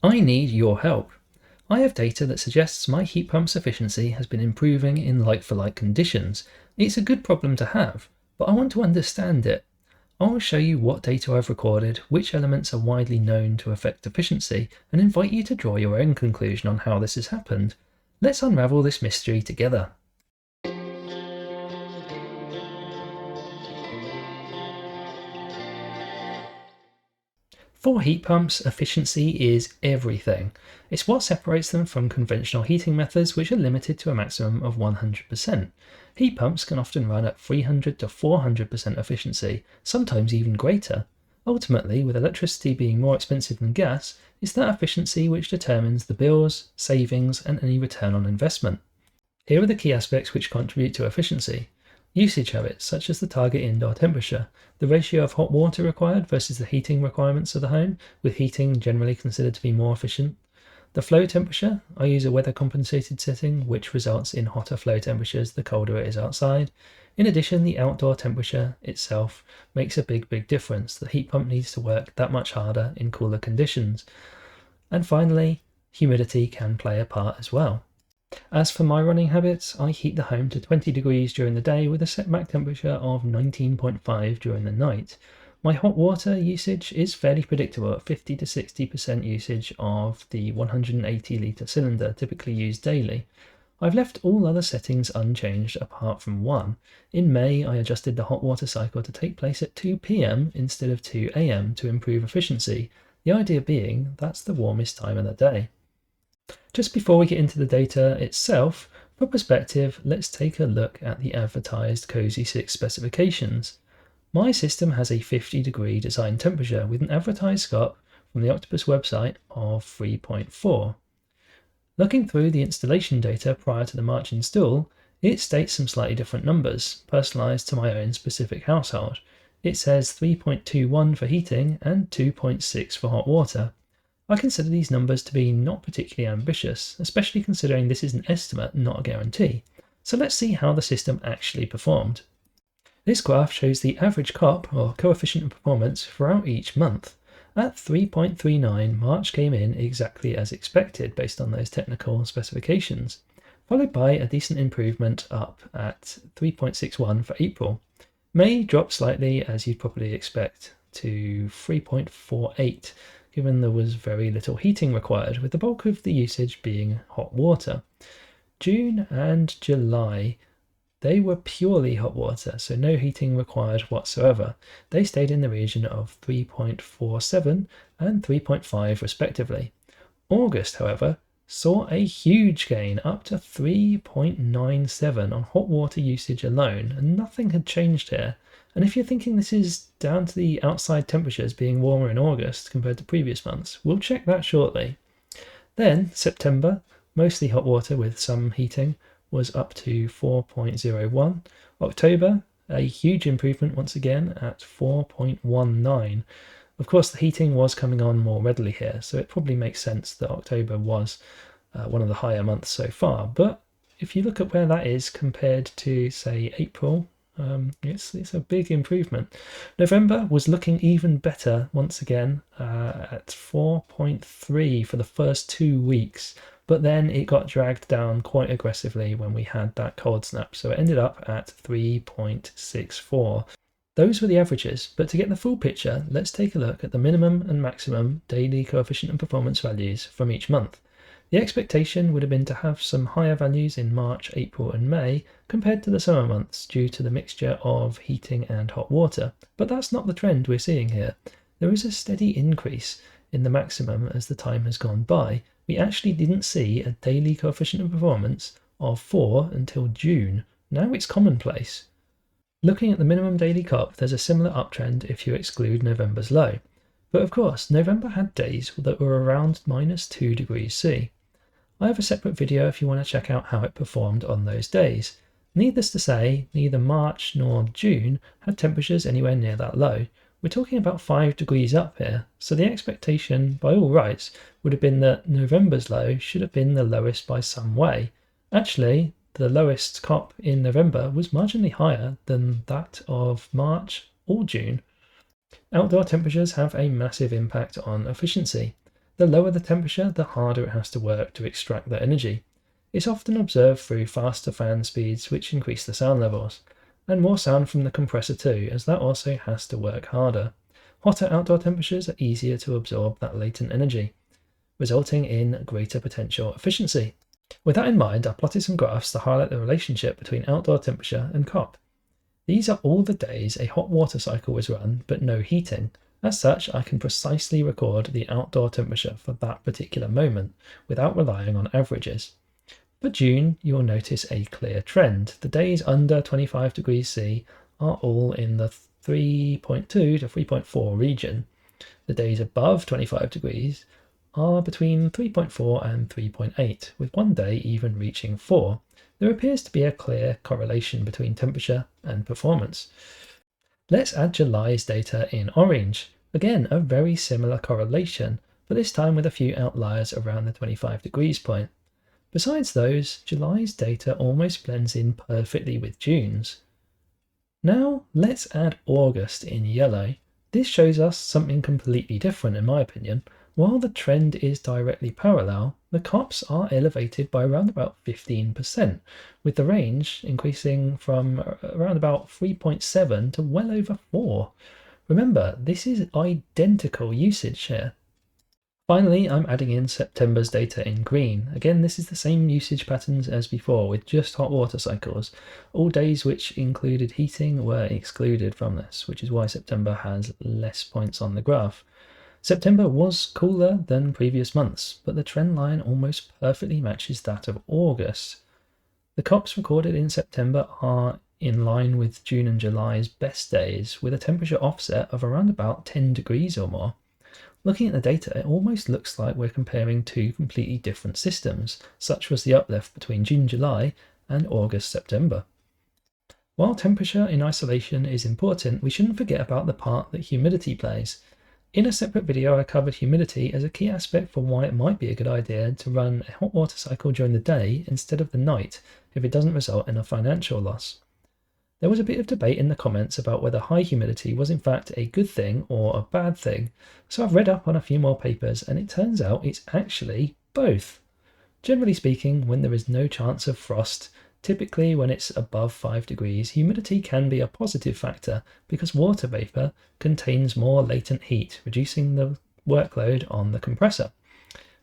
I need your help. I have data that suggests my heat pump's efficiency has been improving in like-for-like conditions. It's a good problem to have, but I want to understand it. I will show you what data I've recorded, which elements are widely known to affect efficiency, and invite you to draw your own conclusion on how this has happened. Let's unravel this mystery together. For heat pumps, efficiency is everything. It's what separates them from conventional heating methods, which are limited to a maximum of 100%. Heat pumps can often run at 300 to 400% efficiency, sometimes even greater. Ultimately, with electricity being more expensive than gas, it's that efficiency which determines the bills, savings, and any return on investment. Here are the key aspects which contribute to efficiency. Usage habits, such as the target indoor temperature, the ratio of hot water required versus the heating requirements of the home, with heating generally considered to be more efficient. The flow temperature, I use a weather compensated setting, which results in hotter flow temperatures the colder it is outside. In addition, the outdoor temperature itself makes a big difference. The heat pump needs to work that much harder in cooler conditions. And finally, humidity can play a part as well. As for my running habits, I heat the home to 20 degrees during the day with a setback temperature of 19.5 during the night. My hot water usage is fairly predictable at 50 to 60% usage of the 180 litre cylinder typically used daily. I've left all other settings unchanged apart from one. In May, I adjusted the hot water cycle to take place at 2 p.m. instead of 2 a.m. to improve efficiency, the idea being that's the warmest time of the day. Just before we get into the data itself, for perspective, let's take a look at the advertised Cosy 6 specifications. My system has a 50-degree design temperature with an advertised SCOP from the Octopus website of 3.4. Looking through the installation data prior to the March install, it states some slightly different numbers, personalised to my own specific household. It says 3.21 for heating and 2.6 for hot water. I consider these numbers to be not particularly ambitious, especially considering this is an estimate, not a guarantee. So let's see how the system actually performed. This graph shows the average COP, or coefficient of performance, throughout each month. At 3.39, March came in exactly as expected based on those technical specifications, followed by a decent improvement up at 3.61 for April. May dropped slightly, as you'd probably expect, to 3.48, given there was very little heating required, with the bulk of the usage being hot water. June and July, they were purely hot water, so no heating required whatsoever. They stayed in the region of 3.47 and 3.5 respectively. August, however, saw a huge gain up to 3.97 on hot water usage alone, and nothing had changed here. And if you're thinking this is down to the outside temperatures being warmer in August compared to previous months, we'll check that shortly. Then September, mostly hot water with some heating, was up to 4.01. October, a huge improvement once again at 4.19. Of course, the heating was coming on more readily here, so it probably makes sense that October was one of the higher months so far. But if you look at where that is compared to, say, April, it's a big improvement. November was looking even better once again at 4.3 for the first 2 weeks, but then it got dragged down quite aggressively when we had that cold snap, so it ended up at 3.64. Those were the averages, but to get the full picture, let's take a look at the minimum and maximum daily coefficient of performance values from each month. The expectation would have been to have some higher values in March, April and May compared to the summer months due to the mixture of heating and hot water, but that's not the trend we're seeing here. There is a steady increase in the maximum as the time has gone by. We actually didn't see a daily coefficient of performance of 4 until June. Now it's commonplace. Looking at the minimum daily COP, there's a similar uptrend if you exclude November's low. But of course, November had days that were around -2 degrees C. I have a separate video if you want to check out how it performed on those days. Needless to say, neither March nor June had temperatures anywhere near that low. We're talking about 5 degrees up here, so the expectation, by all rights, would have been that November's low should have been the lowest by some way. Actually, the lowest COP in November was marginally higher than that of March or June. Outdoor temperatures have a massive impact on efficiency. The lower the temperature, the harder it has to work to extract that energy. It's often observed through faster fan speeds, which increase the sound levels, and more sound from the compressor too, as that also has to work harder. Hotter outdoor temperatures are easier to absorb that latent energy, resulting in greater potential efficiency. With that in mind, I plotted some graphs to highlight the relationship between outdoor temperature and COP. These are all the days a hot water cycle was run, but no heating. As such, I can precisely record the outdoor temperature for that particular moment without relying on averages. For June, you will notice a clear trend. The days under 25 degrees C are all in the 3.2 to 3.4 region. The days above 25 degrees are between 3.4 and 3.8, with one day even reaching 4. There appears to be a clear correlation between temperature and performance. Let's add July's data in orange. Again, a very similar correlation, but this time with a few outliers around the 25 degrees point. Besides those, July's data almost blends in perfectly with June's. Now let's add August in yellow. This shows us something completely different in my opinion. While the trend is directly parallel, the COPs are elevated by around about 15%, with the range increasing from around about 3.7 to well over 4. Remember, this is identical usage here. Finally, I'm adding in September's data in green. Again, this is the same usage patterns as before with just hot water cycles. All days which included heating were excluded from this, which is why September has less points on the graph. September was cooler than previous months, but the trend line almost perfectly matches that of August. The COPs recorded in September are in line with June and July's best days, with a temperature offset of around about 10 degrees or more. Looking at the data, it almost looks like we're comparing two completely different systems. Such was the uplift between June-July and August-September. While temperature in isolation is important, we shouldn't forget about the part that humidity plays. In a separate video, I covered humidity as a key aspect for why it might be a good idea to run a hot water cycle during the day instead of the night if it doesn't result in a financial loss. There was a bit of debate in the comments about whether high humidity was in fact a good thing or a bad thing, so I've read up on a few more papers and it turns out it's actually both. Generally speaking, when there is no chance of frost, typically when it's above 5 degrees, humidity can be a positive factor because water vapor contains more latent heat, reducing the workload on the compressor.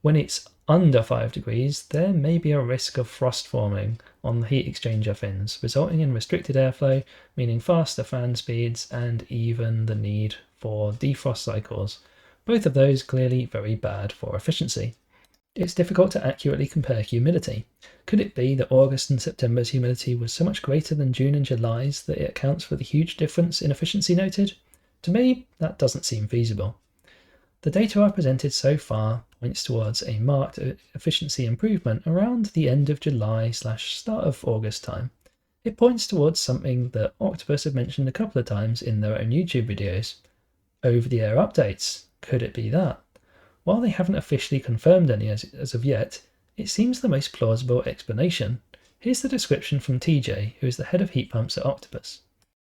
When it's under 5 degrees, there may be a risk of frost forming on the heat exchanger fins, resulting in restricted airflow, meaning faster fan speeds and even the need for defrost cycles. Both of those clearly very bad for efficiency. It's difficult to accurately compare humidity. Could it be that August and September's humidity was so much greater than June and July's that it accounts for the huge difference in efficiency noted? To me, that doesn't seem feasible. The data I've presented so far points towards a marked efficiency improvement around the end of July/start of August time. It points towards something that Octopus have mentioned a couple of times in their own YouTube videos. Over-the-air updates. Could it be that? While they haven't officially confirmed any as of yet, it seems the most plausible explanation. Here's the description from TJ, who is the head of heat pumps at Octopus.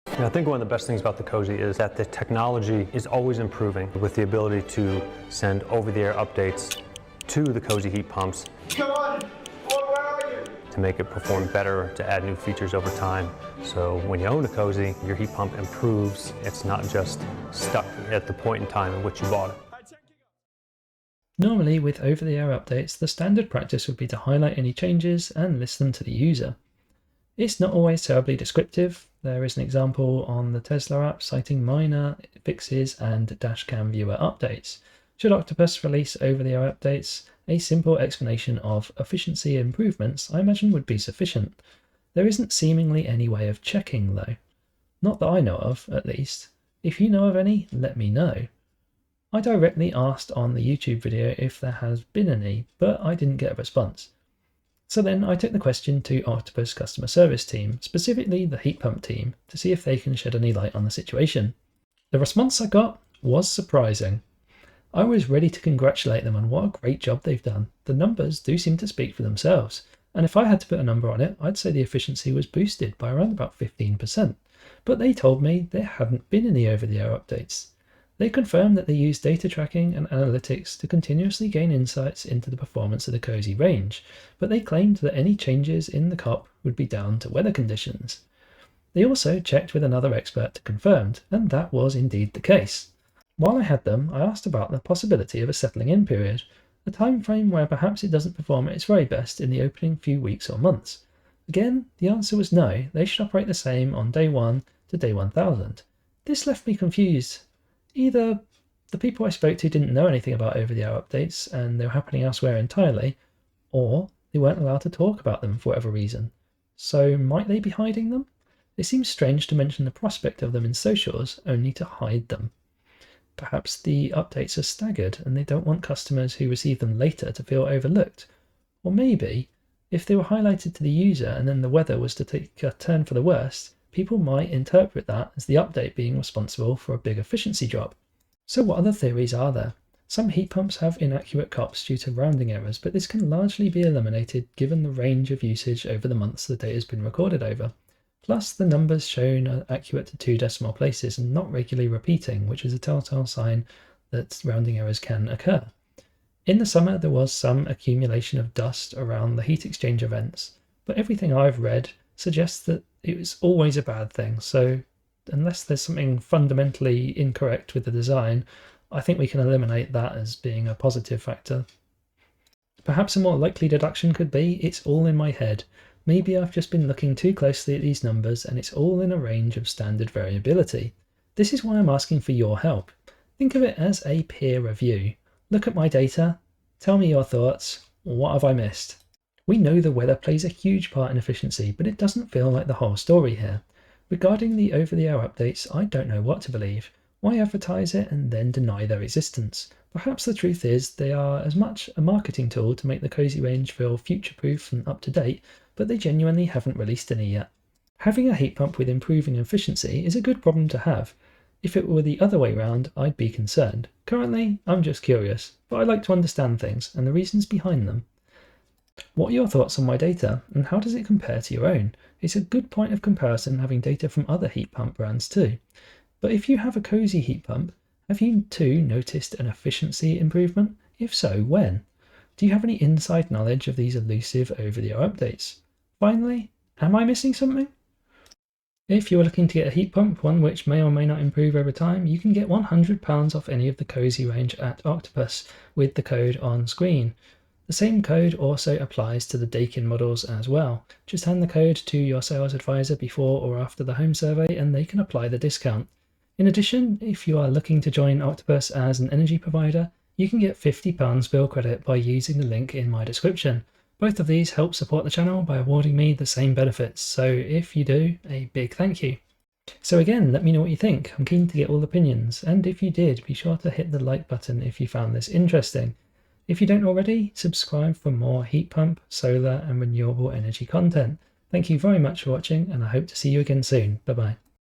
I think one of the best things about the Cosy is that the technology is always improving with the ability to send over-the-air updates to the Cosy heat pumps. Come on! Where are you? To make it perform better, to add new features over time. So when you own a Cosy, your heat pump improves. It's not just stuck at the point in time in which you bought it. Normally, with over-the-air updates, the standard practice would be to highlight any changes and list them to the user. It's not always terribly descriptive. There is an example on the Tesla app citing minor fixes and dashcam viewer updates. Should Octopus release over-the-air updates, a simple explanation of efficiency improvements I imagine would be sufficient. There isn't seemingly any way of checking though. Not that I know of, at least. If you know of any, let me know. I directly asked on the YouTube video if there has been any, but I didn't get a response. So then I took the question to Octopus customer service team, specifically the heat pump team, to see if they can shed any light on the situation. The response I got was surprising. I was ready to congratulate them on what a great job they've done. The numbers do seem to speak for themselves, and if I had to put a number on it, I'd say the efficiency was boosted by around about 15%. But they told me there hadn't been any over-the-air updates. They confirmed that they use data tracking and analytics to continuously gain insights into the performance of the Cosy range, but they claimed that any changes in the COP would be down to weather conditions. They also checked with another expert to confirm, and that was indeed the case. While I had them, I asked about the possibility of a settling in period, a time frame where perhaps it doesn't perform at its very best in the opening few weeks or months. Again, the answer was no, they should operate the same on day 1 to day 1000. This left me confused. Either the people I spoke to didn't know anything about over-the-air updates and they were happening elsewhere entirely, or they weren't allowed to talk about them for whatever reason. So might they be hiding them? It seems strange to mention the prospect of them in socials only to hide them. Perhaps the updates are staggered and they don't want customers who receive them later to feel overlooked. Or maybe, if they were highlighted to the user and then the weather was to take a turn for the worst, people might interpret that as the update being responsible for a big efficiency drop. So what other theories are there? Some heat pumps have inaccurate COPs due to rounding errors, but this can largely be eliminated given the range of usage over the months the data has been recorded over. Plus, the numbers shown are accurate to 2 decimal places and not regularly repeating, which is a telltale sign that rounding errors can occur. In the summer, there was some accumulation of dust around the heat exchanger vents, but everything I've read suggests that it was always a bad thing, so unless there's something fundamentally incorrect with the design, I think we can eliminate that as being a positive factor. Perhaps a more likely deduction could be it's all in my head. Maybe I've just been looking too closely at these numbers and it's all in a range of standard variability. This is why I'm asking for your help. Think of it as a peer review. Look at my data, tell me your thoughts, what have I missed? We know the weather plays a huge part in efficiency, but it doesn't feel like the whole story here. Regarding the over-the-air updates, I don't know what to believe. Why advertise it and then deny their existence? Perhaps the truth is they are as much a marketing tool to make the Cosy range feel future-proof and up-to-date, but they genuinely haven't released any yet. Having a heat pump with improving efficiency is a good problem to have. If it were the other way round, I'd be concerned. Currently, I'm just curious, but I like to understand things and the reasons behind them. What are your thoughts on my data, and how does it compare to your own? It's a good point of comparison having data from other heat pump brands too. But if you have a Cosy heat pump, have you too noticed an efficiency improvement? If so, when? Do you have any inside knowledge of these elusive over-the-air updates? Finally, am I missing something? If you're looking to get a heat pump, one which may or may not improve over time, you can get £100 off any of the Cosy range at Octopus with the code on screen. The same code also applies to the Dakin models as well. Just hand the code to your sales advisor before or after the home survey and they can apply the discount. In addition, if you are looking to join Octopus as an energy provider, you can get £50 bill credit by using the link in my description. Both of these help support the channel by awarding me the same benefits, so if you do, a big thank you. So again, let me know what you think. I'm keen to get all opinions, and if you did, be sure to hit the like button if you found this interesting. If you don't already, subscribe for more heat pump, solar and renewable energy content. Thank you very much for watching, and I hope to see you again soon. Bye bye.